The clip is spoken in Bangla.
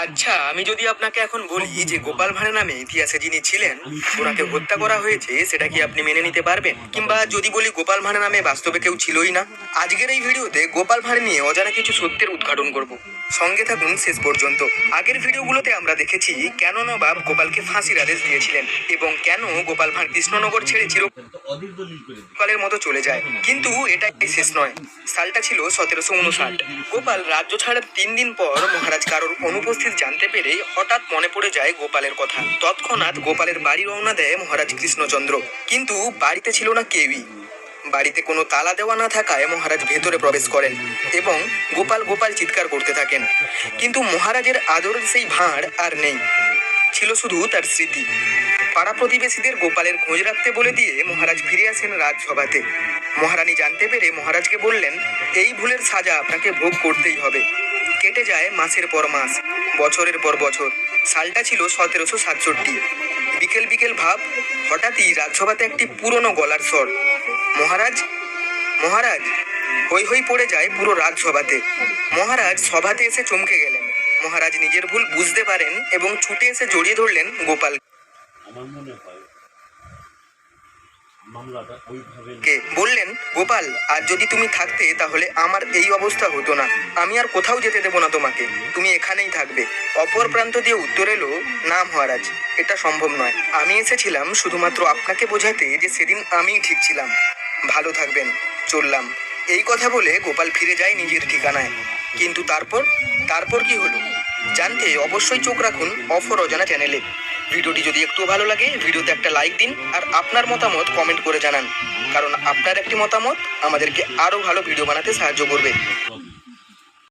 আচ্ছা, আমি যদি আপনাকে এখন বলি যে গোপাল ভাঁড় নামে ইতিহাসে যিনি ছিলেন ওনাকে হত্যা করা হয়েছে, সেটা কি আপনি মেনে নিতে পারবেন? কিংবা যদি বলি গোপাল ভাঁড় নামে বাস্তবে কেউ ছিলই না? আজকের এই ভিডিওতে গোপাল ভাঁড় নিয়ে অজানা কিছু সত্যের উদ্ঘাটন করব। সঙ্গে থাকুন শেষ পর্যন্ত। আগের ভিডিওগুলোতে আমরা দেখেছি কেন নবাব গোপালকে ফাঁসির আদেশ দিয়েছিলেন এবং কেন গোপাল ভাঁড় কৃষ্ণনগর ছেড়ে চিরকালের মতো চলে যায়। কিন্তু এটাই শেষ নয়। সালটা ছিল 1759। গোপাল রাজ্য ছাড়ার 3 দিন পর মহারাজ কারোর অনুপস্থিত জানতে পেরে হঠাৎ মনে পড়ে যায় গোপালের কথা। তৎক্ষণাৎ গোপালের বাড়ি রওনা দেয় মহারাজ কৃষ্ণচন্দ্র। কিন্তু বাড়িতে ছিল না কেউই। বাড়িতে কোনো তালা দেওয়া না থাকায় মহারাজ ভেতরে প্রবেশ করেন এবং গোপাল গোপাল চিৎকার করতে থাকেন। কিন্তু মহারাজের আদরের সেই ভাঁড় আর নেই, ছিল শুধু তার স্মৃতি। পাড়া প্রতিবেশীদের গোপালের খোঁজ রাখতে বলে দিয়ে মহারাজ ফিরে আসেন রাজসভাতে। মহারানী জানতে পেরে মহারাজকে বললেন, এই ভুলের সাজা আপনাকে ভোগ করতেই হবে। কেটে যায় মাসের পর মাস, বছরের পর বছর। সালটা ছিল 1767। বিকেল বিকেল ভাব, হঠাৎই রাজসভাতে একটি পুরনো গলার স্বর, মহারাজ, মহারাজ। হই হই পড়ে যায় পুরো রাজসভাতে। মহারাজ সভাতে এসে চমকে গেলেন। মহারাজ নিজের ভুল বুঝতে পারেন এবং ছুটে এসে জড়িয়ে ধরলেন গোপাল। বললেন, গোপাল, আর যদি তুমি থাকতে তাহলে আমার এই অবস্থা হতো না। আমি আর কোথাও যেতে দেবো না তোমাকে, তুমি এখানেই থাকবে। অপর প্রান্ত দিয়ে উত্তর এলো, না মহারাজ, এটা সম্ভব নয়। আমি এসেছিলাম শুধুমাত্র আপনাকে বোঝাতে যে সেদিন আমিই ঠিক ছিলাম। ভালো থাকবেন, চললাম। এই কথা বলে গোপাল ফিরে যায় নিজের ঠিকানায়। কিন্তু তারপর কি হলো জানতে অবশ্যই চোখ রাখুন অফর অজানা চ্যানেলে। ভিডিওটি যদি একটু ভালো লাগে ভিডিওতে একটা লাইক দিন আর আপনার মতামত কমেন্ট করে জানান, কারণ আপনার একটি মতামত আমাদেরকে আরও ভালো ভিডিও বানাতে সাহায্য করবে।